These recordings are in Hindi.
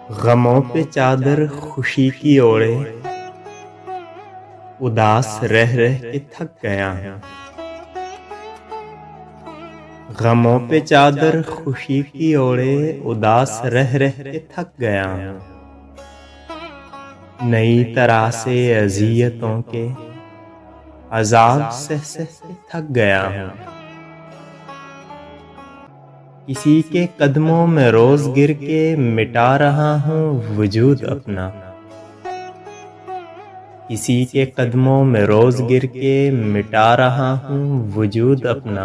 गमों पे चादर खुशी की ओढ़े, उदास रह रह के थक गया हूँ। गमों पे चादर खुशी की ओढ़े, उदास रह रह के थक गया हूँ। नई तरह से अज़ियतों के अज़ाब सह सह के थक गया हूँ। किसी के कदमों में रोज़ गिर के मिटा रहा हूँ वजूद अपना। किसी के कदमों में रोज़ गिर के मिटा रहा हूँ वजूद अपना।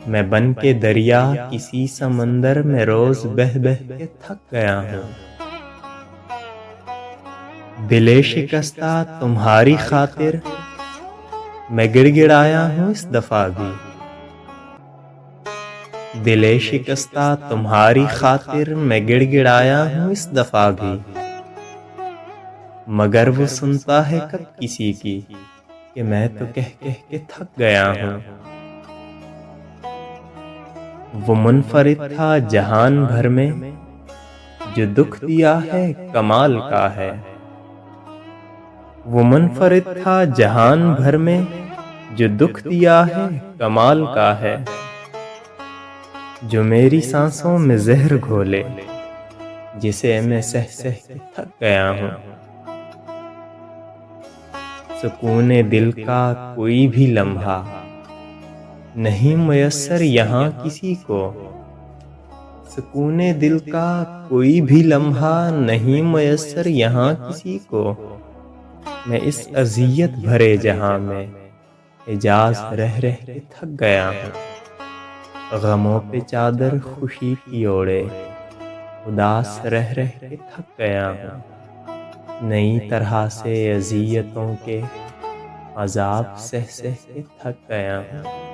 मैं बन के दरिया किसी समंदर में रोज़ बह बह के थक गया हूँ। दिले शिकस्ता तुम्हारी खातिर मैं गिड़गिड़ाया हूँ इस दफ़ा भी। दिले शिकस्ता तुम्हारी खातिर मैं गिड़गिड़ाया हूँ इस दफ़ा भी। मगर वो सुनता है कब किसी की कि मैं तो कह कह के थक गया हूँ। वो मुनफरिद था जहान भर में, जो दुख दिया है कमाल का है। वो मुनफरिद था जहान भर में, जो दुख दिया है कमाल का है। जो मेरी सांसों में जहर घोले, जिसे मैं सह सह के थक गया हूँ। सुकूने दिल का कोई भी लम्हा नहीं मुयस्सर यहाँ किसी को। सुकूने दिल का कोई भी लम्हा नहीं मुयस्सर यहाँ किसी को। मैं इस अज़ियत भरे जहां में एजाज रह रह के थक गया हूँ। गमों पे चादर खुशी की ओढ़े, उदास रह रह के थक गया हूँ। नई तरह से अज़ियतों के अज़ाब सह सह के थक गया हूँ।